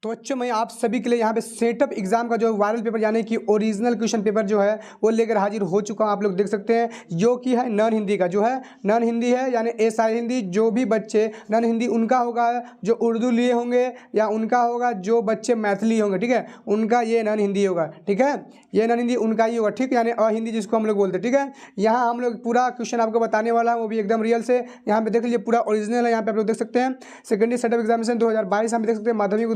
तो बच्चों मैं आप सभी के लिए यहाँ पे सेटअप एग्जाम का जो वायरल पेपर यानी कि ओरिजिनल क्वेश्चन पेपर जो है वो लेकर हाजिर हो चुका हूँ। आप लोग देख सकते हैं जो कि है नॉन हिंदी का, जो है नॉन हिंदी है यानी एसआई हिंदी। जो भी बच्चे नॉन हिंदी उनका होगा, जो उर्दू लिए होंगे या उनका होगा, जो बच्चे मैथिली होंगे, ठीक है, उनका ये नॉन हिंदी होगा, ठीक है, ये नॉन हिंदी उनका ही होगा, ठीक, यानी अहिंदी जिसको हम लोग बोलते हैं, ठीक है। यहाँ हम लोग पूरा क्वेश्चन आपको बताने वाला हूँ, वो भी एकदम रियल से। यहाँ पे देख लीजिए पूरा ओरिजिनल है, यहाँ पे आप लोग देख सकते हैं। सेकेंडरी सेटअप एग्जामिनेशन 2022 हम देख सकते हैं, माध्यमिक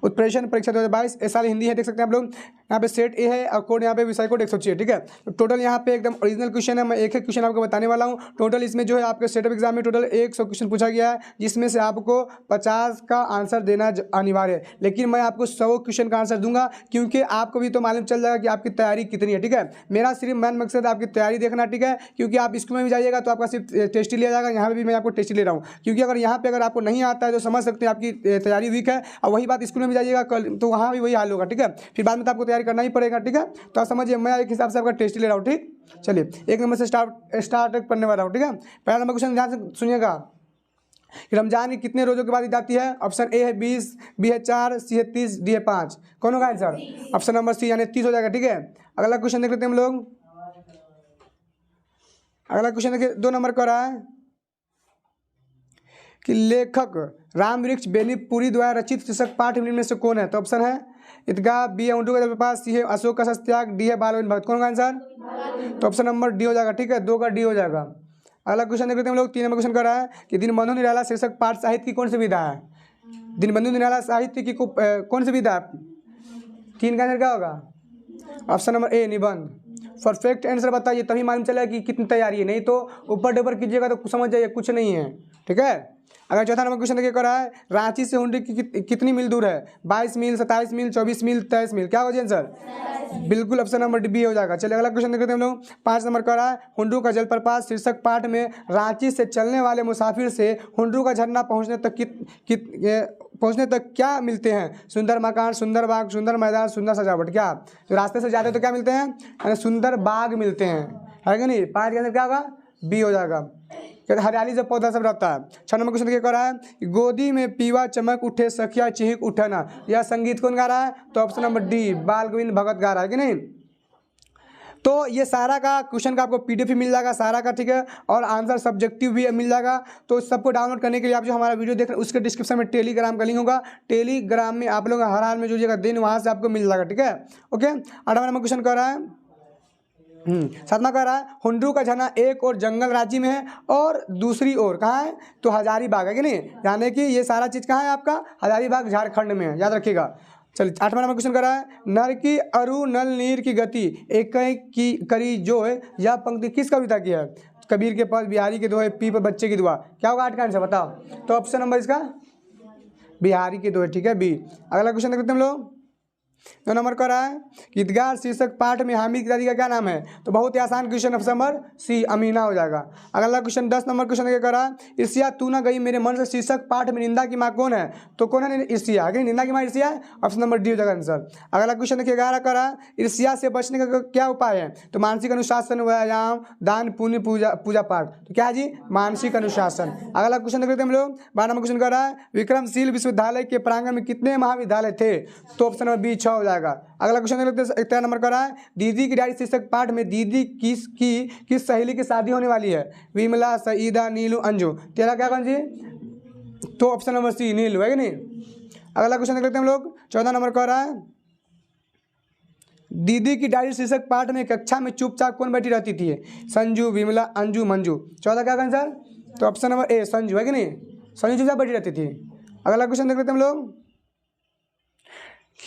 उत्प्रेषण परीक्षा 2022 ऐसा हिंदी है, देख सकते हैं आप लोग। यहाँ पे सेट ए है और कोड यहाँ पे विषय कोड 106, ठीक है। तो टोटल यहाँ पे एकदम ओरिजिनल क्वेश्चन है, मैं एक एक क्वेश्चन आपको बताने वाला हूँ। टोटल इसमें जो है आपके सेटअप एग्जाम में टोटल 100 क्वेश्चन पूछा गया है, जिसमें से आपको 50 का आंसर देना अनिवार्य है। लेकिन मैं आपको 100 क्वेश्चन का आंसर दूंगा, क्योंकि आपको भी तो मालूम चल जाएगा कि आपकी तैयारी कितनी है, ठीक है। मेरा सिर्फ मेन मकसद आपकी तैयारी देखना, ठीक है, क्योंकि आप स्कूल में भी जाइएगा तो आपका सिर्फ टेस्ट ही लिया जाएगा, यहाँ पे भी मैं आपको टेस्ट ही ले रहा हूँ। क्योंकि अगर यहाँ पे अगर आपको नहीं आता है तो समझ सकते हैं आपकी तैयारी वीक है, और वही बात स्कूल में भी जाइएगा कल तो वहाँ भी वही हाल होगा, ठीक है। फिर बाद में तो आपको तैयारी करना ही पड़ेगा, ठीक है। तो आप समझिए मैं एक हिसाब से आपका टेस्ट ले रहा हूँ, ठीक। चलिए एक नंबर से स्टार्ट करने वाला हूँ, ठीक है। पहला नंबर क्वेश्चन ध्यान से सुनिएगा कि रमजान की कितने रोजों के बाद ईद आती है। ऑप्शन ए है 20, बी है 4, सी है 30, डी है 5। कौन होगा आंसर? ऑप्शन नंबर सी यानी 30 हो जाएगा, ठीक है। अगला क्वेश्चन देख लेते हैं हम लोग। अगला क्वेश्चन देखिए 2 नंबर का रहा है कि लेखक रामवृक्ष बेनीपुरी द्वारा रचित शीर्षक पाठ निम्न में से कौन है। तो ऑप्शन है ईदगाह, बी है उर्दू का जलप्रपात, सी है अशोक का सत्याग, डी है बाल भगत। कौन का आंसर? तो ऑप्शन नंबर डी हो जाएगा, ठीक है, 2 का डी हो जाएगा। अगला क्वेश्चन देख लेते हैं हम लोग। 3 नंबर क्वेश्चन कर रहा है कि दीनबंधु निराला शीर्षक पाठ साहित्य की कौन सी विधा है। दीनबंधु निराला साहित्य की कौन सी विधा है? 3 का आंसर क्या होगा? ऑप्शन नंबर ए निबंध। परफेक्ट आंसर बताइए, तभी मालूम चलेगा कि कितनी तैयारी है, नहीं तो ऊपर डेपर कीजिएगा तो समझ जाइए कुछ नहीं है, ठीक है। अगर 4था नंबर क्वेश्चन देखिए कर रहा है रांची से हुंडी की कितनी मील दूर है। 22 मील, 27 मील, 24 मील, 23 मील। क्या होगा आंसर? बिल्कुल ऑप्शन नंबर डी हो जाएगा। चलिए अगला क्वेश्चन देखते हैं हम लोग। 5 नंबर का रहा है हुंडरू का जलप्रपात शीर्षक पाठ में रांची से चलने वाले मुसाफिर से हुंडरू का झरना पहुंचने तक क्या मिलते हैं। सुंदर मकान, सुंदर बाग, सुंदर मैदान, सुंदर सजावट। क्या तो रास्ते से जाते तो क्या मिलते हैं? यानी सुंदर बाग मिलते हैं, है कि नहीं। 5 के अंदर क्या होगा? बी हो जाएगा। हरियाली जब पौधा सब रहता है। 6 नंबर क्वेश्चन क्या कर रहा है गोदी में पीवा चमक उठे सखिया चिहिक उठना। यह संगीत कौन गा रहा है? तो ऑप्शन नंबर डी बाल गोविंद भगत गा रहा है कि नहीं। तो ये सारा का क्वेश्चन का आपको पीडीएफ भी मिल जाएगा सारा का, ठीक है, और आंसर सब्जेक्टिव भी मिल जाएगा। तो सबको डाउनलोड करने के लिए आप जो हमारा वीडियो देख रहे हैं उसके डिस्क्रिप्शन में टेलीग्राम का लिंक होगा, टेलीग्राम में आप लोग हर हाल में जुड़िएगा, दिन वहाँ से आपको मिल जाएगा, ठीक है, ओके। 8वां नंबर क्वेश्चन कर रहा है 7वां कह रहा है हुंडरू का झरना एक और जंगल राज्य में है और दूसरी ओर कहाँ है? तो हजारीबाग है कि नहीं, यानी कि ये सारा चीज़ कहाँ है आपका? हजारीबाग झारखंड में है, याद रखिएगा। चलिए 8वां नंबर क्वेश्चन कर रहा है नर की अरु नल नीर की गति एक की करी जो है यह पंक्ति किस कविता की है। कबीर के पास, बिहारी के दोहे, पी पर बच्चे की दुआ। क्या होगा 8 का आंसर बताओ। तो ऑप्शन नंबर इसका बिहारी के दोहे, ठीक है, बी। अगला क्वेश्चन देखते हैं हम लोग। 9 नंबर का रहा है ईदगाह शीर्षक पाठ में हामिद की दादी का क्या नाम है। तो बहुत ही आसान question, option number C Amina हो जाएगा। अगला क्वेश्चन 10 नंबर क्वेश्चन क्या कर रहा है ईर्ष्या तू ना गई मेरे मन से शीर्षक पाठ में निंदा की माँ कौन है। तो कौन है? ईर्ष्या। आगे निंदा की माँ ईर्ष्या है, ऑप्शन नंबर डी हो जाएगा आंसर। अगला क्वेश्चन देखिए 11 का रहा ईर्ष्या से बचने का क्या उपाय है। तो मानसिक अनुशासन, व्यायाम, दान, पुण्य, पूजा पाठ। तो क्या है जी? मानसिक अनुशासन। अगला क्वेश्चन देख लेते हैं हम लोग। 12 नंबर क्वेश्चन कर रहा है विक्रमशील विश्वविद्यालय के प्रांगण में कितने महाविद्यालय थे। तो ऑप्शन नंबर बी 6 हो जाएगा। अगला क्वेश्चन देख लेते हैं 13 नंबर का रहा है दीदी की डायरी शीर्षक पाठ में दीदी किस सहेली की शादी होने वाली है। विमला, सईदा, नीलू, अंजू। तेरा क्या कौन जी? तो ऑप्शन नंबर सी नीलू है कि नहीं। अगला क्वेश्चन देख लेते हैं हम लोग। 14 नंबर का रहा है दीदी की डायरी शीर्षक पाठ में कक्षा में चुपचाप कौन बैठी रहती थी। संजू, विमला, अंजू, मंजू। 14 क्या आंसर? तो ऑप्शन नंबर ए संजू है कि नहीं, संजू चुपचाप बैठी रहती थी। अगला क्वेश्चन देख लेते हैं हम लोग।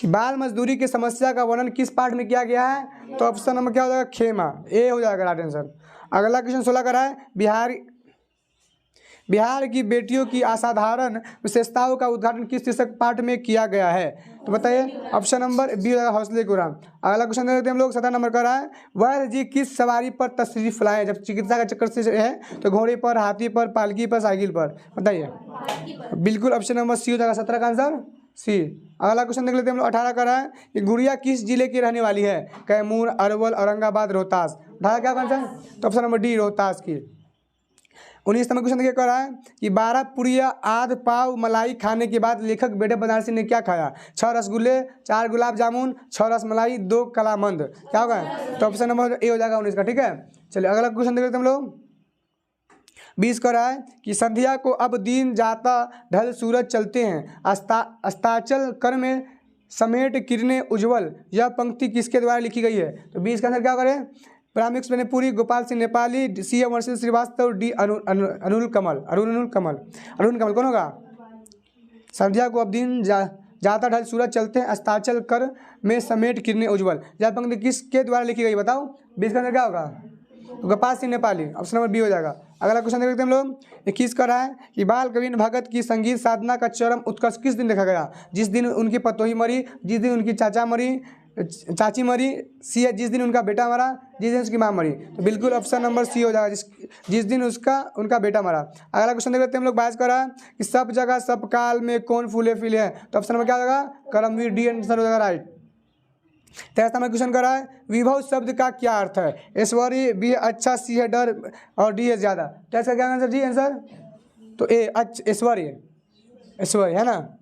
बाल मजदूरी की समस्या का वर्णन किस पाठ में किया गया है। तो ऑप्शन नंबर क्या हो जाएगा? खेमा, ए हो जाएगा राइट आंसर। अगला क्वेश्चन 16 का रहा है बिहार की बेटियों की असाधारण विशेषताओं का उद्घाटन किस शीर्षक पाठ में किया गया है। तो बताइए ऑप्शन नंबर बी हो जाएगा हौसले गुराम। अगला क्वेश्चन देखते हैं हम लोग। 17 नंबर का रहा है वैद्य जी किस सवारी पर तशरीफ लाए जब चिकित्सा का चक्कर से है। तो घोड़े पर, हाथी पर, पालकी पर, साइकिल पर। बताइए बिल्कुल ऑप्शन नंबर सी हो जाएगा 17 का आंसर सी। अगला क्वेश्चन देख लेते हैं हम लोग। 18 का रहा है कि गुड़िया किस जिले की रहने वाली है। कैमूर, अरवल, औरंगाबाद, रोहतास। 18 क्या आंसर? तो ऑप्शन नंबर डी रोहतास की। 19 नंबर क्वेश्चन क्या कह रहा है कि 12 पुड़िया आध पाव मलाई खाने के बाद लेखक बेटे बनारसी ने क्या खाया? 6 रसगुल्ले, 4 गुलाब जामुन, 6 रसमलाई, 2 कलामंद। क्या होगा? तो ऑप्शन नंबर ए हो जाएगा 19 का। ठीक है, चलिए अगला क्वेश्चन देख लेते हम लोग। 20 कह रहा है कि संध्या को अब दिन जाता ढल सूरज चलते हैं, अस्ताचल कर में समेट किरणें उज्जवल, यह पंक्ति किसके द्वारा लिखी गई है? तो 20 का आंसर क्या करें? प्रामिक्स मैंने पूरी, गोपाल सिंह नेपाली, सी अमरसिंह श्रीवास्तव, डी अरुण कमल कौन होगा? संध्या को अब दिन जाता ढल सूरज चलते हैं, अस्ताचल कर में समेट किरणें उज्जवल, यह पंक्ति किसके द्वारा लिखी गई बताओ? 20 का आंसर क्या होगा? तो Gopal Singh Nepali, option number B हो जाएगा। अगला क्वेश्चन देखते हैं हम लोग। 21 का रहा है कि बाल गोविंद भगत की संगीत साधना का चरम उत्कर्ष किस दिन देखा गया? जिस दिन उनकी पतोही मरी, जिस दिन उनकी चाची मरी, सी है जिस दिन उनका बेटा मरा, जिस दिन उसकी माँ मरी। तो बिल्कुल ऑप्शन नंबर सी हो जाएगा, जिस दिन उनका बेटा मरा। अगला क्वेश्चन देख लेते हैं हम लोग। 22 का रहा है कि सब जगह सब काल में कौन फूले फीले है? तो ऑप्शन नंबर क्या होगा? करमवीर, डी आंसर हो जाएगा राइट। 23 नंबर क्वेश्चन कर रहा है विभव शब्द का क्या अर्थ है? ऐश्वर्य, बी अच्छा, सी है डर, और डी है ज्यादा। तो इसका क्या आंसर? जी आंसर तो ए ऐश्वर्य है ना।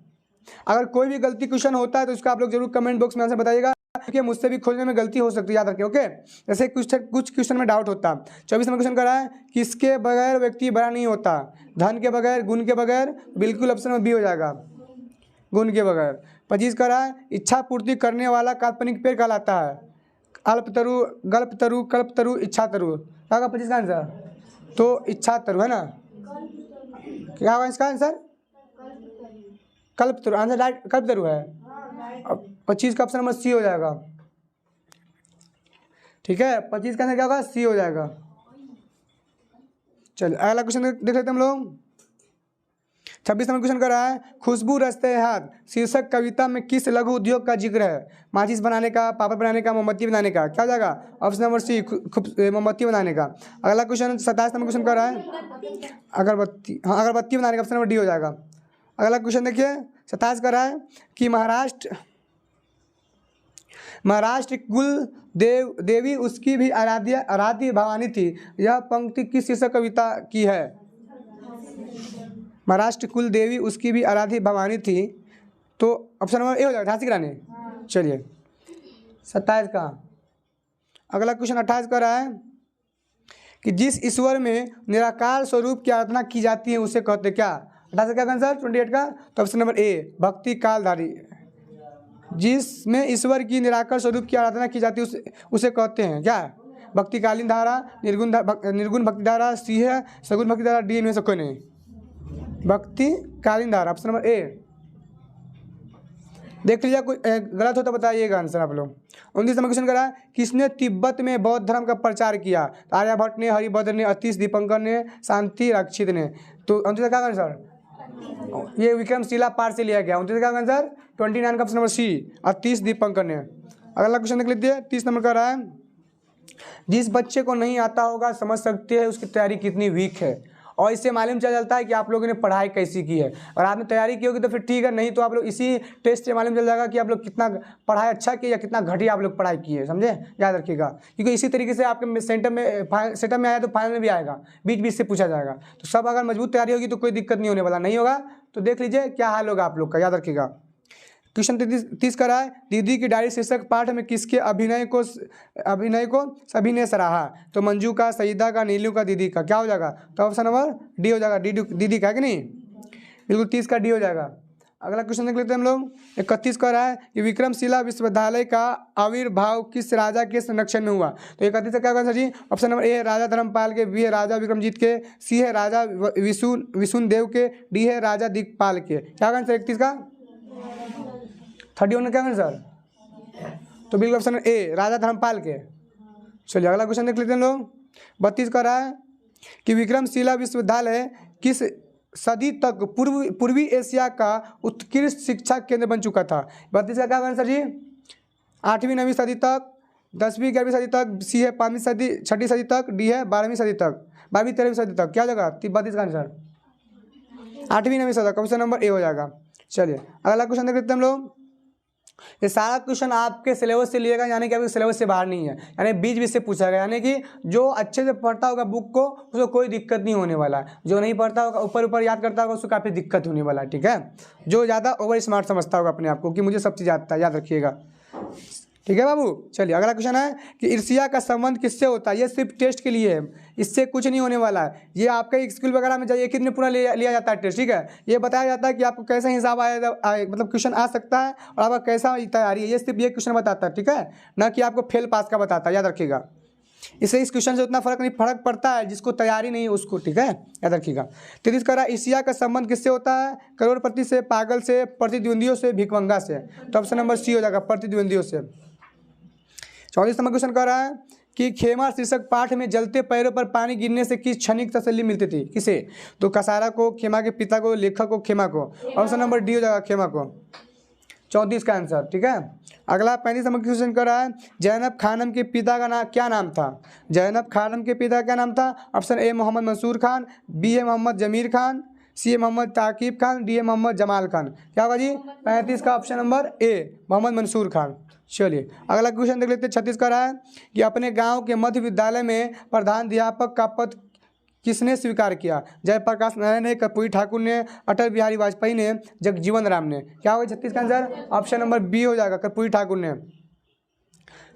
अगर कोई भी गलती क्वेश्चन होता है तो उसका आप लोग जरूर कमेंट बॉक्स में आंसर बताइएगा, क्योंकि मुझसे भी खोजने में गलती हो सकती है, याद रखें। ओके, जैसे कुछ क्वेश्चन में डाउट होता है। 24 नंबर क्वेश्चन कर रहा है किसके बगैर व्यक्ति बड़ा नहीं होता? धन के बगैर, गुण के बगैर, बिल्कुल ऑप्शन में बी हो जाएगा, गुण के बगैर। 25 का रहा है इच्छा पूर्ति करने वाला काल्पनिक पेड़ कहलाता है? अल्पतरु, गल्पतरु, कल्पतरु, इच्छातरु। क्या होगा 25 का आंसर? तो इच्छातरु है ना। क्या होगा इसका आंसर? कल्पतरु, आंसर राइट, कल्पतरु है। 25 का ऑप्शन नंबर सी हो जाएगा। ठीक है, 25 का आंसर क्या होगा? सी हो जाएगा। चलिए अगला क्वेश्चन देख लेते हम लोग। 26 नंबर क्वेश्चन कर रहा है खुशबू रचते हाथ शीर्षक कविता में किस लघु उद्योग का जिक्र है? माचिस बनाने का, पापड़ बनाने का, मोमबत्ती बनाने का। क्या हो जाएगा? ऑप्शन नंबर सी, मोमबत्ती बनाने का। अगला क्वेश्चन 27 नंबर क्वेश्चन कर रहा है अगरबत्ती, हाँ अगरबत्ती बनाने का, ऑप्शन नंबर डी हो जाएगा। अगला क्वेश्चन देखिए 27 कर रहा है कि महाराष्ट्र कुल देवी उसकी भी आराध्य भवानी थी, यह पंक्ति किस शीर्षक कविता की है? महाराष्ट्र कुल देवी उसकी भी आराध्य भवानी थी, तो ऑप्शन नंबर ए हो जाएगा, झांसी की रानी। चलिए 27 का। अगला क्वेश्चन 28 का रहा है कि जिस ईश्वर में निराकार स्वरूप की आराधना की जाती है उसे कहते क्या? 28 का आंसर 28 का, तो ऑप्शन नंबर ए भक्ति कालधारी। जिसमें ईश्वर की निराकार स्वरूप की आराधना की जाती है उसे कहते हैं क्या? भक्ति कालीन धारा, निर्गुण भक्ति धारा, सी है सगुण भक्ति धारा, डी इनमें से कोई नहीं, भक्ति कालीन धारा, ऑप्शन नंबर ए। देख लीजिए, कोई गलत हो तो बताइएगा आंसर आप लोग। 29 नंबर क्वेश्चन करा किसने तिब्बत में बौद्ध धर्म का प्रचार किया? आर्यभट्ट ने, हरिभद्र ने, अतीश दीपंकर ने, शांति रक्षित ने। तो 29 का आंसर ये विक्रमशिला पार से लिया गया। 29 का आंसर 29 का option number C, Atish Dipankar ने। अगला क्वेश्चन देख लीजिए 30 नंबर का रहा है जिस बच्चे को नहीं आता होगा समझ सकते हैं उसकी तैयारी कितनी वीक है, और इससे मालूम चल जाता है कि आप लोगों ने पढ़ाई कैसी की है। और आपने तैयारी की होगी तो फिर ठीक है, नहीं तो आप लोग इसी टेस्ट से मालूम चल जाएगा कि आप लोग कितना पढ़ाई अच्छा किए या कितना घटिया आप लोग पढ़ाई किए, समझे? याद रखिएगा, क्योंकि इसी तरीके से आपके सेंटर में आया तो फाइनल में भी आएगा, बीच बीच से पूछा जाएगा। तो सब अगर मजबूत तैयारी होगी तो कोई दिक्कत नहीं होने वाला, नहीं होगा तो देख लीजिए क्या हाल होगा आप लोग का, याद रखिएगा। क्वेश्चन 30 का रहा है दीदी की डायरी शीर्षक पाठ में किसके अभिनय को सभी ने सराहा? तो मंजू का, सईदा का, नीलू का, दीदी का। क्या हो जाएगा? तो ऑप्शन नंबर डी हो जाएगा, दीदी का है कि नहीं? बिल्कुल 30 का डी हो जाएगा। अगला क्वेश्चन देख लेते हैं हम लोग। 31 का रहा है कि विक्रमशिला विश्वविद्यालय का आविर्भाव किस राजा के संरक्षण में हुआ? तो 31 का क्या होगा जी? ऑप्शन नंबर ए राजा धर्मपाल के, बी है राजा विक्रमजीत के, सी है राजा विष्णुदेव के, डी है राजा दिक्पाल के। क्या होगा आंसर 31 का? 31 का क्या आंसर? तो बिल्कुल ऑप्शन ए राजा धर्मपाल के। चलिए अगला क्वेश्चन देख लेते हैं लोग। 32 का रहा है कि विक्रमशिला विश्वविद्यालय किस सदी तक पूर्वी एशिया का उत्कृष्ट शिक्षा केंद्र बन चुका था? 32 का क्या आंसर जी? 8वीं 9वीं सदी तक, 10वीं 11वीं सदी तक, सी है 5वीं सदी 6ठी सदी तक, डी है 12वीं सदी तक, 12वीं 13वीं सदी तक। क्या जगह 32 का आंसर? 8वीं 9वीं सदी, ऑप्शन नंबर ए हो जाएगा। चलिए अगला क्वेश्चन देख लेते हैं हम लोग। ये सारा क्वेश्चन आपके सिलेबस से लिएगा, यानी कि आपके सिलेबस से बाहर नहीं है, यानी बीच बीच से पूछा गया, यानी कि जो अच्छे से पढ़ता होगा बुक को उसको कोई दिक्कत नहीं होने वाला है, जो नहीं पढ़ता होगा ऊपर ऊपर याद करता होगा उसको काफ़ी दिक्कत होने वाला है। ठीक है, जो ज़्यादा ओवर स्मार्ट समझता होगा अपने आप को कि मुझे सब चीज़ आता है, याद रखिएगा। ठीक है बाबू, चलिए अगला क्वेश्चन है कि ईर्ष्या का संबंध किससे होता है। ये सिर्फ टेस्ट के लिए है, इससे कुछ नहीं होने वाला है। ये आपके स्कूल वगैरह में जाइए कितने पूरा लिया जाता है टेस्ट। ठीक है, ये बताया जाता है कि आपको कैसा हिसाब मतलब क्वेश्चन आ सकता है और आपका कैसा तैयारी है, ये सिर्फ ये क्वेश्चन बताता है। ठीक है, ना कि आपको फेल पास का बताता है, याद रखिएगा। इससे इस क्वेश्चन से उतना फर्क पड़ता है जिसको तैयारी नहीं है उसको। ठीक है, याद रखिएगा। 33 का ईर्ष्या का संबंध किससे होता है। करोड़पति से, पागल से, प्रतिद्वंदियों से, भिखमंगा से। तो ऑप्शन नंबर सी हो जाएगा, प्रतिद्वंदियों से। 34 नंबर क्वेश्चन कह रहा है कि खेमा शीर्षक पाठ में जलते पैरों पर पानी गिरने से किस क्षणिक तसल्ली मिलती थी, किसे। तो कसारा को, खेमा के पिता को, लेखक को, खेमा को। ऑप्शन नंबर डी हो जाएगा, खेमा को। 34 का आंसर। ठीक है, अगला 35 नंबर क्वेश्चन कर रहा है जैनब खानम के पिता का क्या नाम था। जैनब खानम के पिता का क्या नाम था। Option A Mohammad Mansoor Khan, B है मोहम्मद जमीर खान, सी है मोहम्मद ताकिब खान, डी है मोहम्मद जमाल खान। क्या होगा जी 35 का option number A Mohammad Mansoor Khan. चलिए अगला क्वेश्चन देख लेते हैं। 36 का रहा है कि अपने गांव के मध्य विद्यालय में प्रधानाध्यापक का पद किसने स्वीकार किया। जयप्रकाश नारायण ने, कर्पूरी ठाकुर ने, अटल बिहारी वाजपेयी ने, जगजीवन राम ने। क्या होगा 36 का आंसर। ऑप्शन नंबर बी हो जाएगा, कर्पूरी ठाकुर ने।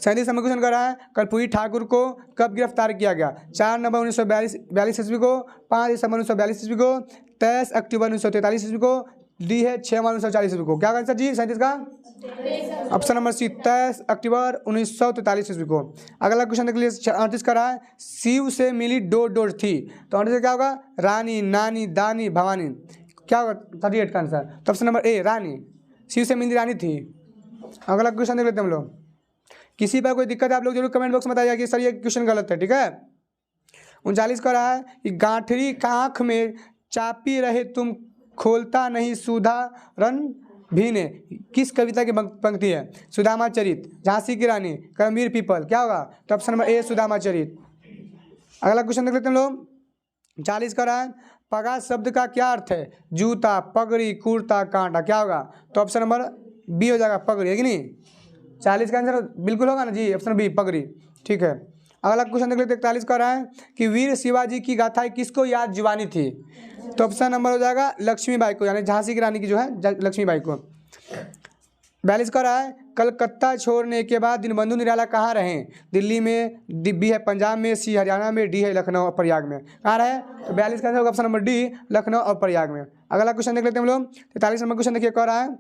37 नंबर क्वेश्चन कर रहा है कर्पूरी ठाकुर को कब गिरफ्तार किया गया। 4 नवंबर 1942 ईस्वी को, 5 दिसंबर 1942 ईस्वी को, 23 अक्टूबर 1943 ईस्वी को, डी है 6 मार्च 1940 ईस्वी को। क्या आंसर जी 37 का ऑप्शन नंबर सी 23 अक्टूबर 1943 ईस्वी को। अगला क्वेश्चन देख लीजिए। 38 का रहा है शिव से मिली डोर थी। तो 38 से क्या होगा रानी, नानी, दानी, भवानी। क्या होगा 38 का आंसर। तो ऑप्शन नंबर ए रानी, शिव से मिली रानी थी। अगला क्वेश्चन देख लेते हैं हम लोग। किसी पर कोई दिक्कत है आप लोग जरूर कमेंट बॉक्स में बताइए कि सर ये क्वेश्चन गलत है। ठीक है, 39 का रहा है कि गांठरी का आँख में चापी रहे तुम खोलता नहीं सुधारन भी ने किस कविता की पंक्ति है। सुदामा चरित, झांसी की रानी, करमवीर पीपल। क्या होगा तो ऑप्शन नंबर ए सुदामा चरित। अगला क्वेश्चन देख लेते हैं हम लोग। 40 का रहा है पगा शब्द का क्या अर्थ है। जूता, पगड़ी, कुर्ता, कांटा। क्या होगा तो ऑप्शन नंबर बी हो जाएगा, पगड़ी। है कि नहीं। 40 का आंसर बिल्कुल होगा ना जी, ऑप्शन बी पगड़ी। ठीक है, अगला क्वेश्चन देख लेते 41 का रहा है कि वीर शिवाजी की गाथाएं किसको याद जुबानी थी। तो ऑप्शन नंबर हो जाएगा लक्ष्मीबाई को, यानी झांसी की रानी की जो है लक्ष्मीबाई को। 42 का रहा है कलकत्ता छोड़ने के बाद दीनबंधु निराला कहाँ रहे। दिल्ली में, बी है पंजाब में, सी हरियाणा में, डी है लखनऊ और प्रयाग में। कहाँ रहे तो 42 का आंसर होगा ऑप्शन नंबर डी लखनऊ और प्रयाग में। अगला क्वेश्चन देख लेते हैं हम लोग। 43 नंबर क्वेश्चन देखिए कह रहा है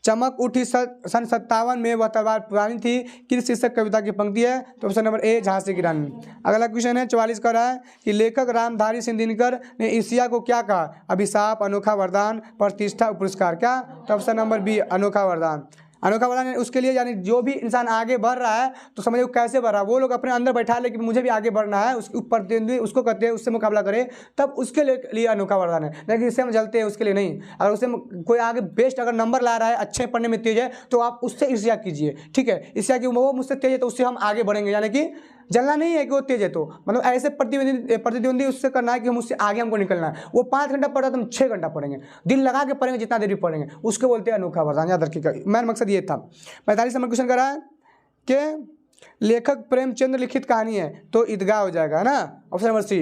चमक उठी सन 57 में वह तलवार पुरानी थी किस शीर्षक कविता की पंक्ति है। तो ऑप्शन नंबर ए झांसी की रानी। अगला क्वेश्चन है 44 का रहा है कि लेखक रामधारी सिंह दिनकर ने ईर्ष्या को क्या कहा। अभिशाप, अनोखा वरदान, प्रतिष्ठा, पुरस्कार। क्या तो ऑप्शन नंबर बी अनोखा वरदान। अनोखा वरदान उसके लिए यानी जो भी इंसान आगे बढ़ रहा है तो समझो कैसे बढ़ रहा है, वो लोग अपने अंदर बैठा ले कि मुझे भी आगे बढ़ना है, उसके ऊपर उसको कहते हैं, उससे मुकाबला करे तब उसके लिए अनोखा वरदान है। लेकिन इससे हम जलते हैं उसके लिए नहीं। अगर उससे कोई आगे बेस्ट अगर नंबर ला रहा है, अच्छे पढ़ने में तेज है तो आप उससे ईर्ष्या कीजिए। ठीक है, ईर्ष्या की वो मुझसे तेज है तो उससे हम आगे बढ़ेंगे, यानी कि जलना नहीं है कि वो तेज है तो मतलब ऐसे प्रतिद्वंदी उससे करना है कि हम उससे आगे हमको निकलना है। वो 5 घंटा पढ़ रहा है तो हम 6 घंटा पढ़ेंगे, दिल लगा के पढ़ेंगे, जितना देर भी पढ़ेंगे, उसको बोलते हैं अनोखा वरदान। याद रखिएगा, मेन मकसद ये था। 45 नंबर क्वेश्चन करा है कि लेखक प्रेमचंद्र लिखित कहानी है। तो ईदगाह हो जाएगा, है ना, ऑप्शन नंबर सी।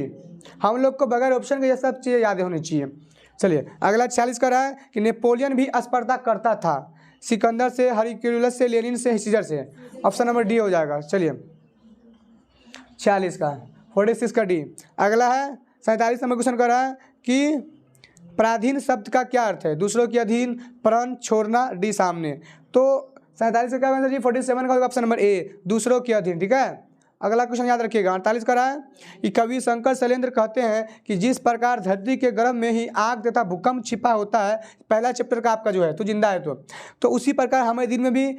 हम लोग को बगैर ऑप्शन के ये सब चीज़ें याद होनी चाहिए। चलिए अगला 46 का रहा है कि नेपोलियन भी स्पर्धा करता था। सिकंदर से, हरक्यूलिस से, लेनिन से, सीजर से। ऑप्शन नंबर डी हो जाएगा। चलिए 46 का 46 का डी। अगला है 47 नंबर क्वेश्चन कर रहा है कि पराधीन शब्द का क्या अर्थ है। दूसरों के अधीन, प्रण, छोड़ना, डी सामने। तो 47 का क्या आंसर जी 47 का होगा ऑप्शन नंबर ए दूसरों के अधीन। ठीक है, अगला क्वेश्चन याद रखिएगा। 48 का रहा है कि कवि शंकर शैलेंद्र कहते हैं कि जिस प्रकार धरती के गर्भ में ही आग तथा भूकंप छिपा होता है, पहला चैप्टर का आपका जो है तो जिंदा है तो उसी प्रकार हमारे दिल में भी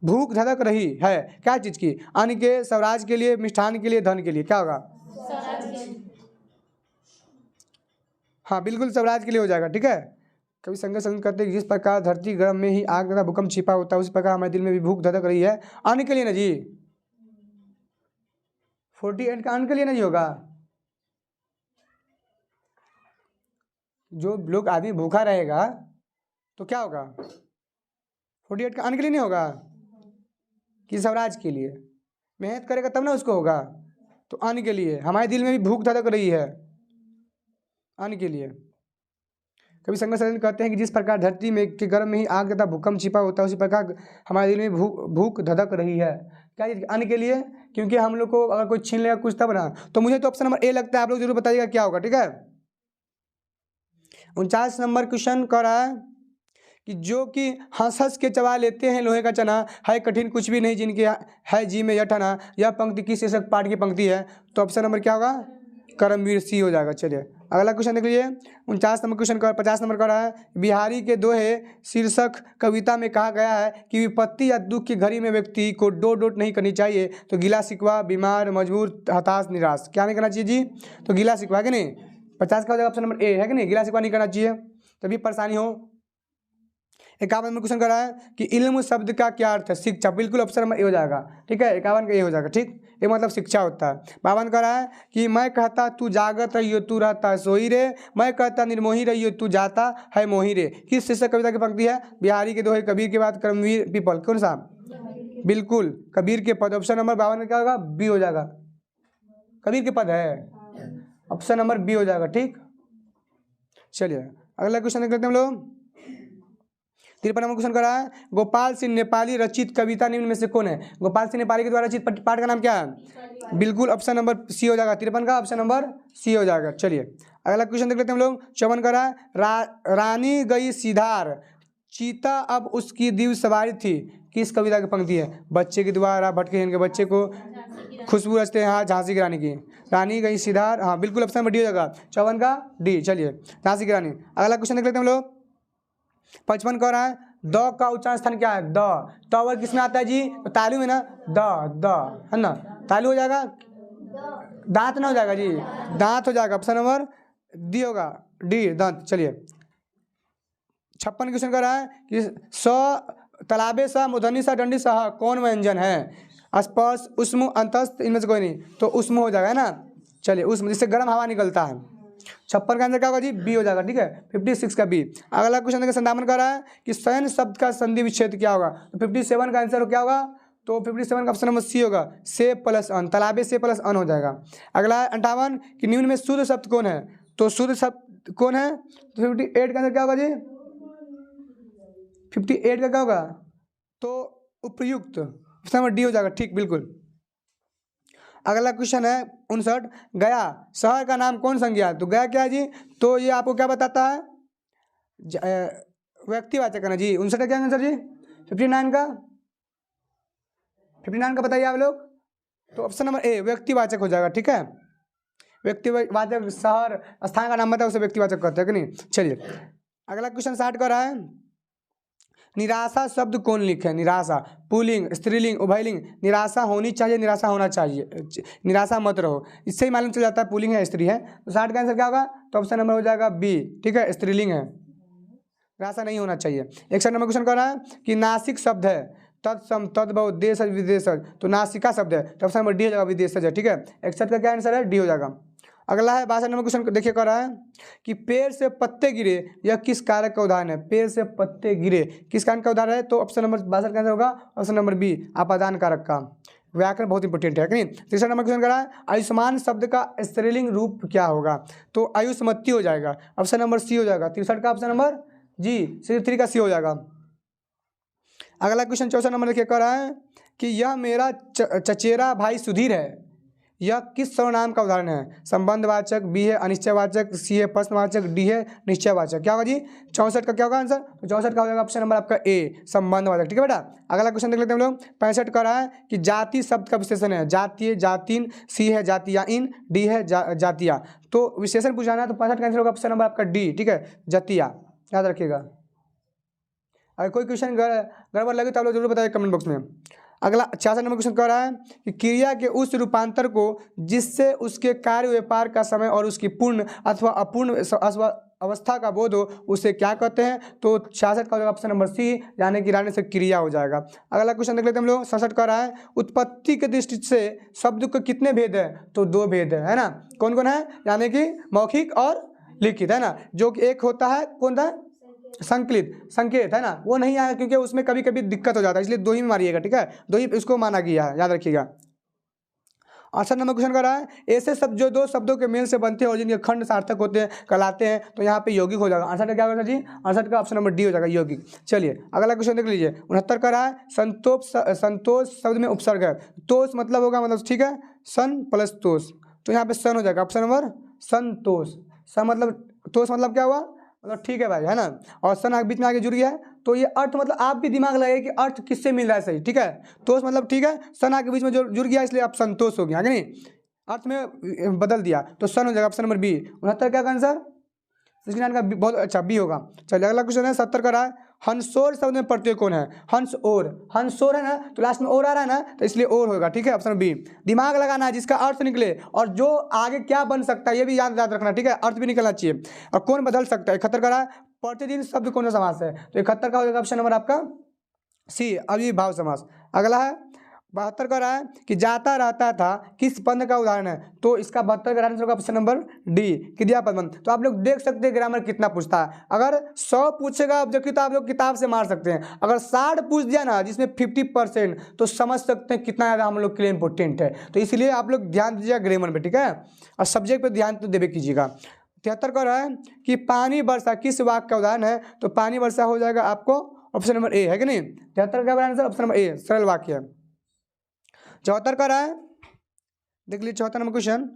भूख धड़क रही है। क्या चीज़ की, अन्न के, स्वराज के लिए, मिष्ठान के लिए, धन के लिए। क्या होगा हाँ बिल्कुल स्वराज के लिए हो जाएगा। ठीक है, कभी संग संग करते जिस प्रकार धरती गर्भ में ही आग तथा भूकंप छिपा होता है उसी प्रकार हमारे दिल में भी भूख धड़क रही है, अन्न के लिए ना जी। 48 का अन्न के लिए नहीं होगा। जो लोग आदमी भूखा रहेगा तो क्या होगा 48 का अन्न के लिए नहीं होगा कि स्वराज के लिए? मेहनत करेगा तब ना उसको होगा। तो अन्न के लिए, हमारे दिल में भी भूख धड़क रही है अन्न के लिए। कभी शंकर सर कहते हैं कि जिस प्रकार धरती में के गर्भ में ही आग तथा भूकंप छिपा होता है, उसी प्रकार हमारे दिल में भूख धधक रही है। क्या चीज़? अन्न के लिए। क्योंकि हम लोग को अगर कोई छीन लेगा कुछ तब ना। तो मुझे तो ऑप्शन नंबर ए लगता है, आप लोग जरूर बताइएगा क्या होगा। ठीक है, 49 नंबर क्वेश्चन कह रहा है कि जो कि हंस हंस के चबा लेते हैं लोहे का चना, है कठिन कुछ भी नहीं जिनके है जी में यठना। यह पंक्ति किस शीर्षक पाठ की पंक्ति है? तो ऑप्शन नंबर क्या होगा? कर्मवीर, सी हो जाएगा। चलिए अगला क्वेश्चन देख लीजिए। 49 नंबर क्वेश्चन का 50 नंबर का रहा है, बिहारी के दोहे शीर्षक कविता में कहा गया है कि विपत्ति या दुख की घड़ी में व्यक्ति को डोट नहीं करनी चाहिए। तो गिला शिकवा, बीमार, मजबूर, हताश, निराश, क्या नहीं करना चाहिए जी? तो गिला शिकवा है कि नहीं? 50 का हो जाएगा ऑप्शन नंबर ए, है कि नहीं? गिला शिकवा नहीं करना चाहिए, तभी परेशानी हो। 51 नंबर क्वेश्चन कर रहा है कि इल्म शब्द का क्या अर्थ है? शिक्षा, बिल्कुल ऑप्शन नंबर ए हो जाएगा। ठीक है, 51 का ए हो जाएगा। ठीक, ये मतलब शिक्षा होता है। 52 का रहा है कि मैं कहता तू जागत रहियो तू रहता सोई रे, मैं कहता निर्मोही रहियो तू जाता है मोही रे। किस शीर्षक कविता की पंक्ति है? बिहारी के दोहे, कबीर के बाद कर्मवीर पीपल। कौन सा? बिल्कुल कबीर के पद। ऑप्शन नंबर 52 में क्या होगा? बी हो जाएगा। कबीर के पद है, ऑप्शन नंबर बी हो जाएगा। ठीक, चलिए अगला क्वेश्चन देख लेते हैं हम लोग। 53 नंबर क्वेश्चन करा है, गोपाल सिंह नेपाली रचित कविता निम्न में से कौन है? गोपाल सिंह नेपाली के द्वारा रचित पाठ का नाम क्या है? बिल्कुल ऑप्शन नंबर सी हो जाएगा। 53 का ऑप्शन नंबर सी हो जाएगा। चलिए अगला क्वेश्चन देख लेते हैं हम लोग। 54 करा है, रानी गई सीधार, चीता अब उसकी दिव्य सवारी थी। किस कविता की पंक्ति है? बच्चे के द्वारा भटके इनके बच्चे को खुशबू रचते हैं, हाँ, झांसी की रानी की। रानी गई सीधार, हाँ बिल्कुल ऑप्शन नंबर डी हो जाएगा। 54 का डी। चलिए झांसी की रानी। अगला क्वेश्चन देख लेते हैं हम लोग। 55 कह रहा है, द का उच्चारण स्थान क्या है? द। तो किसमें आता है जी? तो तालु में ना, द है ना, तालु हो जाएगा। दांत ना हो जाएगा जी, दांत हो जाएगा। ऑप्शन नंबर डी होगा, डी दांत। चलिए 56 क्वेश्चन कर रहा है कि स तालाबे सा मूर्धन्य सा दंडी सा कौन व्यंजन है? स्पर्श, उष्म, अंतस्थ, इनमें से कोई नहीं। तो उष्म हो जाएगा, है ना। चलिए उष्म, जिससे गर्म हवा निकलता है। 56 का आंसर क्या होगा जी? बी हो जाएगा। ठीक है, 56 का बी। अगला क्वेश्चन देखिए, 57 कर रहा है कि शयन शब्द का संधि विच्छेद क्या होगा? तो 57 का आंसर क्या होगा? तो 57 का ऑप्शन नंबर सी होगा, से प्लस अन, तालाबे से प्लस अन हो जाएगा। अगला 58 कि निम्न में शुद्ध शब्द कौन है? तो शुद्ध शब्द कौन है? तो 58 का आंसर क्या होगा जी? 58 का क्या होगा? तो उपयुक्त, ऑप्शन नंबर डी हो जाएगा। ठीक, बिल्कुल। अगला क्वेश्चन है 59, गया शहर का नाम कौन संज्ञा? तो गया क्या है जी? तो ये आपको क्या बताता है? व्यक्तिवाचक है ना जी। 59 का क्या आंसर जी? 59 का बताइए आप लोग। तो ऑप्शन नंबर ए व्यक्तिवाचक हो जाएगा। ठीक है, व्यक्तिवाचक, शहर स्थान का नाम बताया उसे व्यक्तिवाचक कहते हैं कि नहीं। चलिए अगला क्वेश्चन 60 का रहा है, निराशा शब्द कौन लिखे? निराशा पुल्लिंग, स्त्रीलिंग, उभयलिंग। निराशा होनी चाहिए, निराशा होना चाहिए, निराशा मत रहो, इससे ही मालूम चल जाता है पुल्लिंग है स्त्री है। तो 60 का आंसर क्या होगा? तो ऑप्शन नंबर हो जाएगा बी। ठीक है, स्त्रीलिंग है, निराशा नहीं होना चाहिए। 61 नंबर क्वेश्चन कर रहा है कि नासिक शब्द है, तत्सम, तद्भव, देशज, विदेशज। तो नासिका शब्द है, तो ऑप्शन नंबर डी हो जाएगा, विदेशज है। ठीक है, 61 का क्या आंसर है? डी हो जाएगा। अगला है 62 नंबर क्वेश्चन देखिए कर रहा है कि पेड़ से पत्ते गिरे, यह किस कारक का उदाहरण है? पेड़ से पत्ते गिरे किस कारक का उदाहरण है? तो ऑप्शन नंबर 62 का आंसर होगा ऑप्शन नंबर बी, आपादान कारक का। व्याकरण बहुत इंपॉर्टेंट है कि नहीं। 63 नंबर क्वेश्चन कर रहा है, आयुष्मान शब्द का स्त्रीलिंग रूप क्या होगा? तो आयुष्मती हो जाएगा, ऑप्शन नंबर सी हो जाएगा। 63 का ऑप्शन नंबर जी, 3 का सी हो जाएगा। अगला क्वेश्चन 64 नंबर देखिए कर रहा है कि यह मेरा चचेरा भाई सुधीर है, यह किस सर्वनाम का उदाहरण है? संबंधवाचक, बी है अनिश्चयवाचक, सी है प्रश्नवाचक, डी है निश्चयवाचक। क्या होगा जी? 64 का क्या होगा आंसर? तो 64 का हो जाएगा ऑप्शन नंबर आपका ए, संबंधवाचक। ठीक है बेटा। अगला क्वेश्चन देख लेते हैं हम लोग। 65 का रहा है कि जाति शब्द का विशेषण है, जातीय, जातिन, सी है जातिया इन, डी है जातिया। तो विशेषण पूछाना है तो 65 का आंसर होगा ऑप्शन नंबर आपका डी। ठीक है, जातिया, याद रखिएगा। अगर कोई क्वेश्चन गड़बड़ लगे तो आप लोग जरूर बताइए कमेंट बॉक्स में। अगला 66 नंबर क्वेश्चन कह रहा है कि क्रिया के उस रूपांतर को जिससे उसके कार्य व्यापार का समय और उसकी पूर्ण अथवा अपूर्ण अवस्था का बोध हो उसे क्या कहते हैं? तो 66 का ऑप्शन नंबर सी, यानी कि रानी से क्रिया हो जाएगा। अगला क्वेश्चन देख लेते हैं हम लोग। 67 कह रहा है, उत्पत्ति के दृष्टि से शब्द के कितने भेद है? तो 2 भेद है ना। कौन कौन है? यानी कि मौखिक और लिखित, है ना। जो कि एक होता है कौन सा? संकलित संकेत है ना, वो नहीं आया क्योंकि उसमें कभी कभी दिक्कत हो जाता है, इसलिए दो ही में मारिएगा, ठीक है, दो ही इसको माना गया है, याद रखिएगा। 68 नंबर क्वेश्चन कर रहा है, ऐसे शब्द जो दो शब्दों के मेल से बनते हैं और जिनके खंड सार्थक होते हैं कहलाते हैं, तो यहाँ पे यौगिक हो जाएगा। 68 का क्या होगा जी, 68 का ऑप्शन नंबर डी हो जाएगा यौगिक। चलिए अगला क्वेश्चन देख लीजिए। 69 का रहा है, संतोष शब्द में उपसर्ग है, तोष मतलब होगा, मतलब ठीक है, सन प्लस तोष, तो यहाँ पे सन हो जाएगा ऑप्शन नंबर संतोष। सन मतलब तोष मतलब क्या हुआ, मतलब ठीक है भाई, है ना, और सन बीच में आगे जुड़ गया है, तो ये अर्थ मतलब आप भी दिमाग लगाइए कि अर्थ किससे मिल रहा है सही, ठीक है, तोष मतलब ठीक है, सन आगे बीच में जुड़ गया इसलिए आप संतोष हो गया, आगे नहीं अर्थ में बदल दिया तो सन हो जाएगा ऑप्शन नंबर बी। 69 क्या आंसर, 69 का बहुत अच्छा बी होगा। चलिए अगला क्वेश्चन है 70 का रहा है, हंसोर शब्द में प्रत्यय कौन है, हंस और, हंसोर है ना, तो लास्ट में और आ रहा है ना, तो इसलिए और होगा, ठीक है, ऑप्शन बी। दिमाग लगाना है जिसका अर्थ निकले और जो आगे क्या बन सकता है ये भी याद रखना, ठीक है, अर्थ भी निकलना चाहिए, और कौन बदल सकता है। 71 का रहा है, प्रतिदिन शब्द कौन सा समास है, तो 71 का हो जाएगा ऑप्शन नंबर आपका सी, अविभाव समास। अगला है 72 का रहा है कि जाता रहता था किस पद का उदाहरण है, तो इसका 72 का आंसर होगा ऑप्शन नंबर डी, क्रियापद बंध। तो आप लोग देख सकते हैं ग्रामर कितना पूछता है, अगर 100 पूछेगा ऑब्जेक्टिव तो आप लोग किताब से मार सकते हैं, अगर 60 पूछ दिया ना जिसमें 50% तो समझ सकते हैं कितना ज़्यादा हम लोग के लिए इंपॉर्टेंट है। तो इसलिए आप लोग ध्यान दीजिएगा ग्रामर पे, ठीक है, और सब्जेक्ट पर ध्यान तो देवे कीजिएगा। 73 का रहा है कि पानी वर्षा किस वाक्य का उदाहरण है, तो पानी वर्षा हो जाएगा आपको ऑप्शन नंबर ए, है कि नहीं, 73 का आंसर ऑप्शन नंबर ए, सरल वाक्य है। 74 का रहा है, देख लीजिए 74 नंबर क्वेश्चन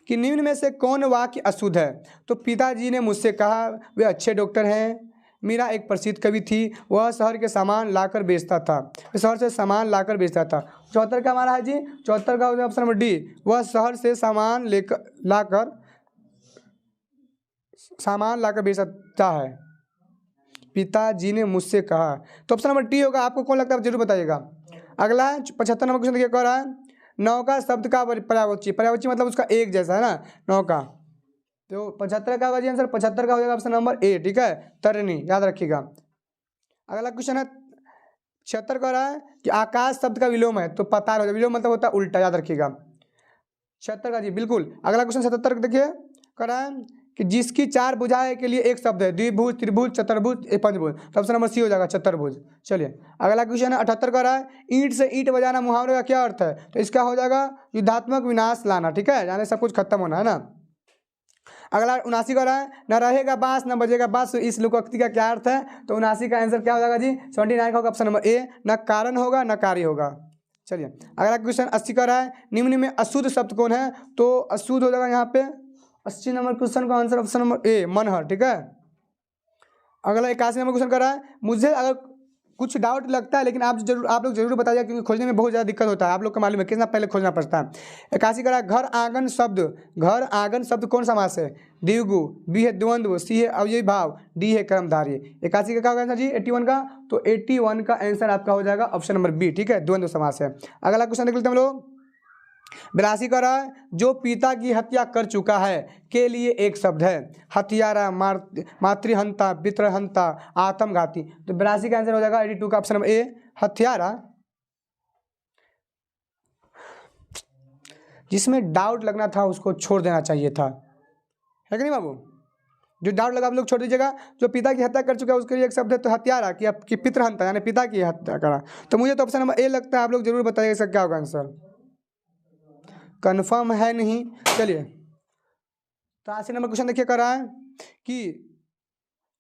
कि निम्न में से कौन वाक्य अशुद्ध है, तो पिताजी ने मुझसे कहा वे अच्छे डॉक्टर हैं, मीरा एक प्रसिद्ध कवि थी, वह शहर के सामान लाकर बेचता था, शहर से सामान लाकर बेचता था। 74 का हमारा है जी, 74 का ऑप्शन नंबर डी, वह शहर से सामान लाकर बेचता है, पिताजी ने मुझसे कहा, तो ऑप्शन नंबर डी होगा। आपको कौन लगता है जरूर बताइएगा। अगला है 75 नंबर क्वेश्चन देखिए कह रहा है, नौका शब्द का पर्यायवाची, पर्यायवाची मतलब उसका एक जैसा है ना, नौका, तो 75 का होगा आंसर, 75 का हो जाएगा ऑप्शन नंबर ए, ठीक है, तरनी, याद रखिएगा। अगला क्वेश्चन है 76 का रहा है कि आकाश शब्द का विलोम है, तो पताल हो जाएगा, विलोम मतलब होता है उल्टा, याद रखिएगा। 76 का जी बिल्कुल। अगला क्वेश्चन 77 देखिए कह रहा है कि जिसकी 4 भुजाएं के लिए एक शब्द है, द्विभुज, त्रिभुज, चतुर्भुज, पंचभुज, तो ऑप्शन नंबर सी हो जाएगा चतुर्भुज। चलिए अगला क्वेश्चन है 78 का रहा है, ईंट से ईंट बजाना मुहावरे का क्या अर्थ है, तो इसका हो जाएगा युद्धात्मक विनाश लाना, ठीक है, यानी सब कुछ खत्म होना, है ना। अगला 79 का रहा है, न रहेगा बांस न बजेगा बांस, इस लोकोक्ति का क्या अर्थ है, तो 79 का आंसर क्या हो जाएगा जी, 79 का होगा ऑप्शन नंबर ए, न कारण होगा न कार्य होगा। चलिए अगला क्वेश्चन 80 का रहा है, निम्न में अशुद्ध शब्द कौन है, तो अशुद्ध हो जाएगा यहाँ पे 80 नंबर क्वेश्चन का आंसर ऑप्शन नंबर ए, मनहर, ठीक है। अगला 81 नंबर क्वेश्चन कर रहा है, मुझे अगर कुछ डाउट लगता है लेकिन आप लोग जरूर बताइए क्योंकि खोजने में बहुत ज़्यादा दिक्कत होता है, आप लोग को मालूम है कितना पहले खोजना पड़ता है। 81 का घर आंगन शब्द कौन सा समास है, द्विगु, बी है द्वंद्व, सी है अव्ययी भाव, डी है कर्मधारय। 81 का क्या होगा आंसर जी, 81 का, तो 81 का आंसर आपका हो जाएगा ऑप्शन नंबर बी, ठीक है, द्वंद्व समास है। अगला क्वेश्चन देख लेते हैं हम लोग 82 का रहा है, जो पिता की हत्या कर चुका है के लिए एक शब्द है, हत्यारा, मातृहंता, पितृहंता, आत्मघाती, तो 82 का आंसर हो जाएगा 82 का ऑप्शन नंबर ए, हत्यारा। जिसमें डाउट लगना था उसको छोड़ देना चाहिए था, है कि नहीं बाबू, जो डाउट लगा आप लोग छोड़ दीजिएगा। जो पिता की हत्या कर चुका है उसके लिए एक शब्द है, तो हत्यारा कि पितृहंता यानी पिता की हत्या करा, तो मुझे तो ऑप्शन नंबर ए लगता है, आप लोग जरूर बताइएगा इसका क्या होगा आंसर, कन्फर्म है नहीं। चलिए तो 80 नंबर क्वेश्चन देखिए कर रहा है कि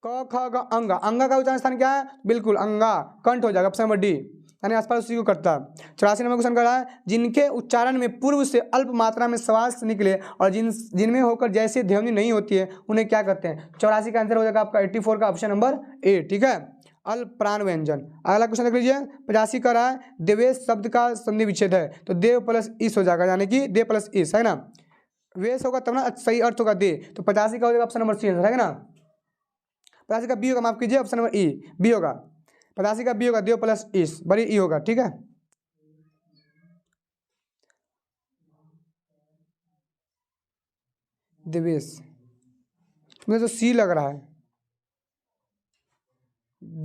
क ख ग अंगा का उच्चारण स्थान क्या है, बिल्कुल अंगा, कंठ हो जाएगा ऑप्शन नंबर डी, यानी आसपास उसी को करता है। 84 नंबर क्वेश्चन कर रहा है, जिनके उच्चारण में पूर्व से अल्प मात्रा में श्वास निकले और जिनमें होकर जैसे ध्वनि नहीं होती है उन्हें क्या कहते हैं। 84 का आंसर हो जाएगा आपका 84 का ऑप्शन नंबर ए, ठीक है, अल्प प्राण व्यंजन। अगला क्वेश्चन देख लीजिए 85 का रहा है, देवेश शब्द का संधि विच्छेद है, तो देव प्लस इस हो जाएगा, यानी कि देव प्लस इस, है ना, वेश होगा तब ना सही अर्थ होगा दे, तो 85 का हो जाएगा ऑप्शन नंबर सी आंसर, है ना। 85 का बी होगा, माफ कीजिए ऑप्शन नंबर ई, बी होगा, 85 का बी होगा, देव प्लस इस, बड़ी ई होगा, ठीक है। देवेश, मुझे तो सी लग रहा है,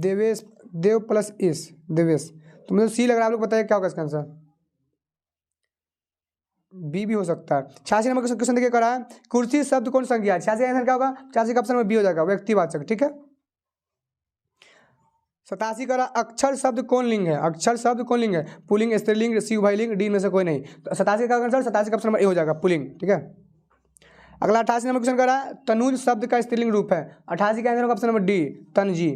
देवेश, देव प्लस इस, देवेश, तो मुझे सी लग रहा है, आप लोग बताइए क्या होगा इसका आंसर, बी भी हो सकता है। 86 नंबर क्वेश्चन देखिए करा है, कुर्सी शब्द कौन संज्ञा है, 86 का आंसर क्या होगा, 86 का ऑप्शन नंबर बी हो जाएगा, व्यक्तिवाचक, ठीक है। 87 करा अक्षर शब्द कौन लिंग है, अक्षर शब्द कौन लिंग है, पुल्लिंग, स्त्रीलिंग, शिव भाईलिंग, डी में से कोई नहीं। तो 87 का आंसर 87 का ऑप्शन नंबर ए हो जाएगा, पुल्लिंग। ठीक है। अगला 88 नंबर क्वेश्चन करा तनुज शब्द का स्त्रीलिंग रूप है, 88 का आंसर होगा ऑप्शन नंबर डी, तनजी।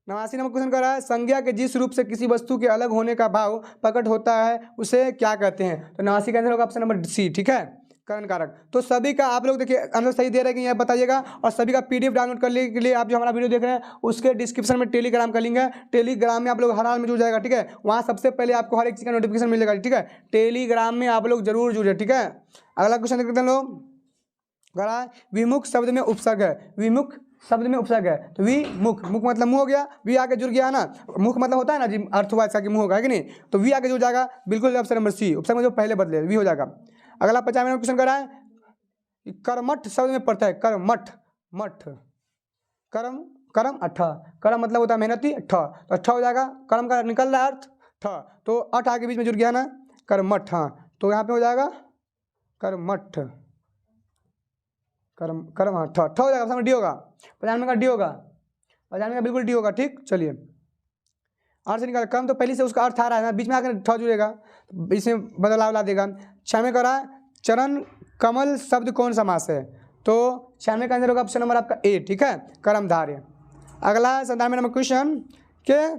89 नंबर क्वेश्चन करा संज्ञा के जिस रूप से किसी वस्तु के अलग होने का भाव प्रकट होता है उसे क्या कहते हैं, तो 89 का आंसर होगा ऑप्शन नंबर सी। ठीक है, करण कारक। तो सभी का आप लोग देखिए आंसर सही दे रहे हैं कि यह बताइएगा, और सभी का पीडीएफ डाउनलोड करने के लिए आप जो हमारा वीडियो देख रहे हैं उसके डिस्क्रिप्शन में टेलीग्राम का लिंक है, टेलीग्राम में आप लोग हर हाल में जुड़ जाएगा। ठीक है, वहाँ सबसे पहले आपको हर एक चीज़ का नोटिफिकेशन मिलेगा। ठीक है, टेलीग्राम में आप लोग जरूर जुड़े। ठीक है, अगला क्वेश्चन देखते हैं लोग, करा विमुख शब्द में उपसर्ग है, विमुख शब्द में उपसर्ग है, तो विमुख, मुख मतलब मुंह हो गया, वी आगे जुड़ गया है ना, मुख मतलब होता है ना जी, अर्थ हुआ इसका कि मुंह होगा, है कि नहीं, तो वी आगे जुड़ जाएगा, बिल्कुल ऑप्शन नंबर सी, उपसर्ग में जो पहले बदले वी हो जाएगा। अगला 50 नंबर क्वेश्चन करा है कर्मठ शब्द में पड़ता है, कर्मठ, मठ, कर्म, कर्म अठ, कर्म मतलब होता है मेहनती, ठ, तो अठ हो जाएगा, कर्म का निकल रहा है अर्थ ठ, तो अठ आगे बीच में जुड़ गया ना, कर्मठ। हाँ, तो यहाँ पे हो जाएगा कर्मठ, कर्म, कर्म, हाँ, ठ हो जाएगा, ऑप्शन डी होगा, 95 का डी होगा, 95 का बिल्कुल डी होगा। ठीक, चलिए अर्थ से निकाल, कर्म तो पहले से उसका अर्थ आ रहा है ना, बीच में आकर ठ जुड़ेगा, तो इसमें बदलाव ला देगा। 96 करा चरण कमल शब्द कौन समास है, तो 96 का आंसर होगा ऑप्शन नंबर आपका ए। ठीक है, कर्मधारय। अगला 97 नंबर क्वेश्चन के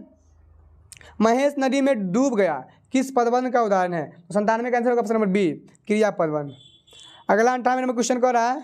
महेश नदी में डूब गया किस पदबंध का उदाहरण है, तो 97 का आंसर होगा ऑप्शन नंबर बी, क्रिया पदबंध। अगला 98 नंबर क्वेश्चन कह रहा है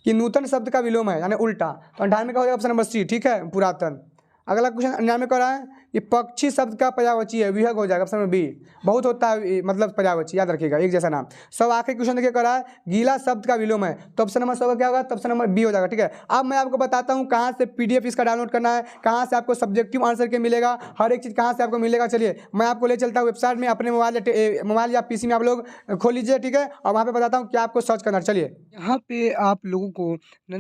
कि नूतन शब्द का विलोम है यानी उल्टा, तो 98 का हो जाएगा ऑप्शन नंबर सी। ठीक है, पुरातन। अगला क्वेश्चन 99 कह रहा है कि पक्षी शब्द का पर्यायवाची है, विहग हो जाएगा ऑप्शन नंबर बी, बहुत होता है मतलब पर्यायवाची, याद रखिएगा एक जैसा नाम। सब आखिरी क्वेश्चन देखिए कह रहा है गीला शब्द का विलोम है, तो ऑप्शन नंबर 100 का क्या होगा, तो ऑप्शन नंबर बी हो जाएगा। ठीक है, अब मैं आपको बताता हूँ कहाँ से पीडीएफ इसका डाउनलोड करना है, कहाँ से आपको सब्जेक्टिव आंसर के मिलेगा, हर एक चीज़ कहाँ से आपको मिलेगा। चलिए मैं आपको ले चलता हूँ वेबसाइट में, अपने मोबाइल या पीसी में आप लोग खोल लीजिए। ठीक है, और वहाँ पे बताता हूँ क्या आपको सर्च करना है। चलिए यहाँ पे आप लोगों को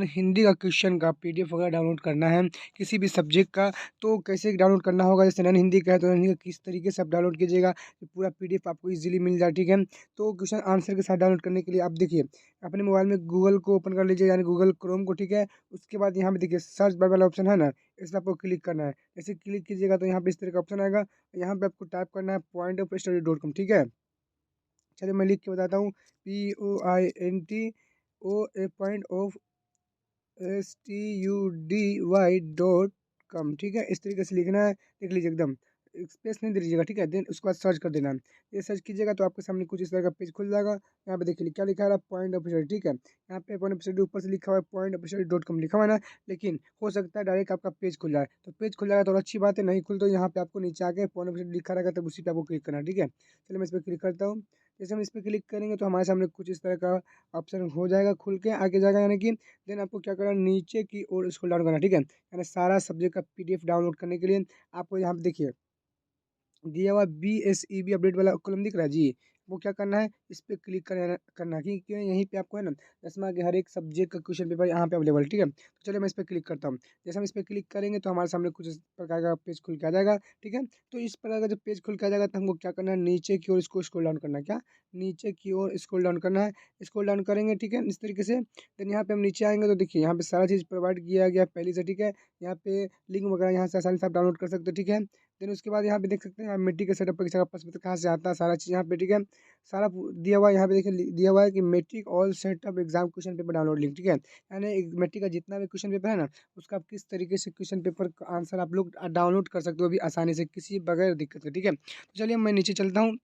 हिंदी का क्वेश्चन का पीडीएफ वगैरह डाउनलोड करना है किसी भी सब्जेक्ट का, तो कैसे डाउनलोड करना होगा, जैसे नन हिंदी का है तो नन हिंदी का किस तरीके से आप डाउनलोड कीजिएगा, तो पूरा पीडीएफ आपको इजीली मिल जाए। ठीक है, तो क्वेश्चन आंसर के साथ डाउनलोड करने के लिए आप देखिए अपने मोबाइल में गूगल को ओपन कर लीजिए, यानी गूगल क्रोम को। ठीक है, उसके बाद यहाँ पे देखिए सर्च बार वाला ऑप्शन है ना, इस पर आपको क्लिक करना है। जैसे क्लिक कीजिएगा तो यहाँ पे इस तरह का ऑप्शन आएगा, यहाँ पे आपको टाइप करना है pointofstudy.com। ठीक है, चलिए मैं लिख के बताता हूँ, pointofstudy.com। ठीक है, इस तरीके से लिखना है, लिख लीजिए एकदम, स्पेस नहीं दे दीजिएगा। ठीक है, देन उसके बाद सर्च कर देना है। ये सर्च कीजिएगा तो आपके सामने कुछ इस तरह का पेज खुल जाएगा। यहाँ पे देखिए क्या लिखा है, पॉइंट ऑफ स्टडी। ठीक है, यहाँ पे पॉइंट ऑफ स्टडी ऊपर से लिखा हुआ है pointofstudy.com लिखा हुआ है ना, लेकिन हो सकता है डायरेक्ट आपका पेज खुल जाए, तो पेज खुल जाएगा तो और अच्छी बात है, नहीं खुल तो यहाँ पे आपको नीचे आके पॉइंट ऑफ स्टडी लिखा रहेगा, तब उसी पे आपको क्लिक करना है। ठीक है, चलिए मैं इस पर क्लिक करता हूँ। जैसे हम इस पर क्लिक करेंगे तो हमारे सामने कुछ इस तरह का ऑप्शन हो जाएगा, खुल के आगे जाएगा, यानी कि देन आपको क्या करना है, नीचे की ओर स्क्रॉल डाउन करना। ठीक है, यानी सारा सब्जेक्ट का पीडीएफ डाउनलोड करने के लिए आपको यहाँ पे देखिए दिया हुआ BSEB अपडेट वाला कॉलम दिख रहा है जी, वो क्या करना है, इस पर क्लिक करना है, क्योंकि यहीं पे आपको है ना 10वां के हर एक सब्जेक्ट का क्वेश्चन पेपर यहाँ पे अवेलेबल। ठीक है, तो चलिए मैं इस पर क्लिक करता हूँ। जैसे हम इस पर क्लिक करेंगे तो हमारे सामने कुछ इस प्रकार का पेज खुल के आ जाएगा। ठीक है, तो इस प्रकार का जब पेज खुल के आ जाएगा तो हमको क्या करना है, नीचे की ओर इसको स्क्रॉल डाउन करना है, क्या नीचे की ओर स्क्रॉल डाउन करना है। स्क्रॉल डाउन करेंगे, ठीक है, इस तरीके से। देन यहाँ पे हम नीचे आएंगे तो देखिए यहाँ पे सारा चीज़ प्रोवाइड किया गया पहले से। ठीक है, यहाँ पे लिंक वगैरह यहाँ से आसानी से आप डाउनलोड कर सकते हो। ठीक है, देन उसके बाद यहाँ पे देख सकते हैं आप मिट्टी के सेटअप परीक्षा का प्रश्न पत्र कहाँ से आता है, सारा चीज़ यहाँ पे। ठीक है, सारा दिया हुआ है, यहाँ पे देखिए दिया हुआ है कि matric all setup exam question paper download link. ठीक है, यानी मैट्रिक का जितना भी क्वेश्चन पेपर है ना, उसका आप किस तरीके से क्वेश्चन पेपर का आंसर आप लोग डाउनलोड कर सकते हो अभी आसानी से, किसी बगैर दिक्कत के। ठीक है, तो चलिए मैं नीचे चलता हूँ।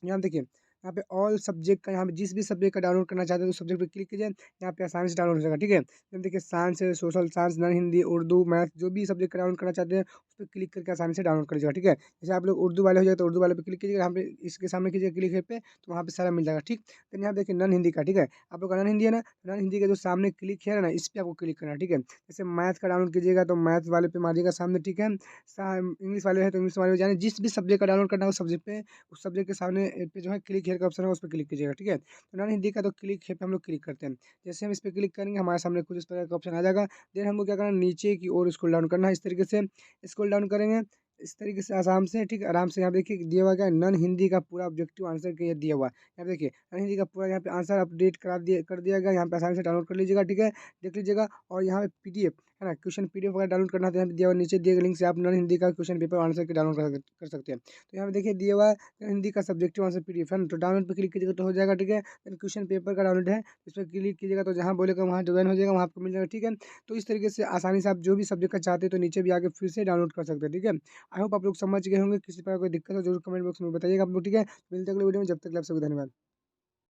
यहाँ देखिए यहाँ पे ऑल सब्जेक्ट का, यहाँ पे जिस भी सब्जेक्ट का डाउनलोड करना चाहते हो तो सब्जेक्ट पे क्लिक कीजिए, यहाँ पे आसानी से डाउनलोड हो जाएगा। ठीक है, यहाँ देखिए साइंस है, सोशल साइंस, नन हिंदी, उर्दू, मैथ, जो भी सब्जेक्ट का डाउनलोड करना चाहते हैं उस पर क्लिक करके आसानी से डाउनलोड कर लीजिएगा। ठीक है, जैसे आप लोग उर्दू वाले हो जाए तो उर्दू वाले पे क्लिक कीजिएगा, यहाँ पे इसके सामने कीजिए क्लिक पे, तो वहाँ पे सारा मिल जाएगा। ठीक, तो यहाँ देखिए नन हिंदी का। ठीक है, आप लोग का नन हिंदी है ना, नन हिंदी का जो सामने क्लिक है ना, इस पर आपको क्लिक करना है। ठीक है, जैसे मैथ का डाउनलोड कीजिएगा तो मैथ वाले पे मारिएगा सामने। ठीक है, इंग्लिश वाले है तो इंग्लिश वाले, यानी जिस भी सब्जेक्ट का डाउनलोड करना है उस सब्जेक्ट पे, उस सब्जेक्ट के सामने पे जो है क्लिक हेयर का ऑप्शन है उस पर क्लिक कीजिएगा। ठीक है, तो नॉन हिंदी का तो क्लिक हेयर पे हम लोग क्लिक करते हैं। जैसे हम इस पर क्लिक करेंगे हमारे सामने कुछ इस तरह का ऑप्शन आ जाएगा। देन हमको क्या करना है, नीचे की ओर स्क्रॉल डाउन करना है, इस तरीके से स्क्रॉल डाउन करेंगे इस तरीके से आराम से। ठीक, आराम से यहाँ देखिए दिया हुआ क्या है, नन हिंदी का पूरा ऑब्जेक्टिव आंसर के ये दिया हुआ है। यहाँ देखिए नन हिंदी का पूरा यहाँ पे आंसर अपडेट कर दिया गया, यहाँ पे आसानी से डाउनलोड कर लीजिएगा। ठीक है, देख लीजिएगा, और यहाँ पे PDF है ना। क्वेश्चन PDF वगैरह डाउनलोड करना है तो यहाँ पे दिया हुआ नीचे दिए गए लिंक से आप नॉन हिंदी का क्वेश्चन पेपर आंसर के डाउनलोड कर सकते हैं। तो यहाँ पे देखिए दिया हुआ हिंदी का सब्जेक्टिव आंसर PDF है ना, तो डाउनलोड पे क्लिक कीजिएगा तो हो जाएगा, ठीक है। देन क्वेश्चन पेपर का डाउनलोड है, इस पर क्लिक कीजिएगा तो जहाँ बोलेगा वहाँ ज्वाइन हो जाएगा, वहाँ आपको मिल जाएगा, ठीक है। तो इस तरीके से आसानी से आप जो भी सब्जेक्ट का चाहते हैं तो नीचे भी आके फिर से डाउनलोड कर सकते हैं, ठीक है। आई होप आप लोग समझ गए होंगे। किसी प्रकार कोई दिक्कत हो जरूर कमेंट बॉक्स में बताइएगा आप लोग, ठीक है। मिलते हैं अगले वीडियो में, जब तक के लिए आप सभी धन्यवाद।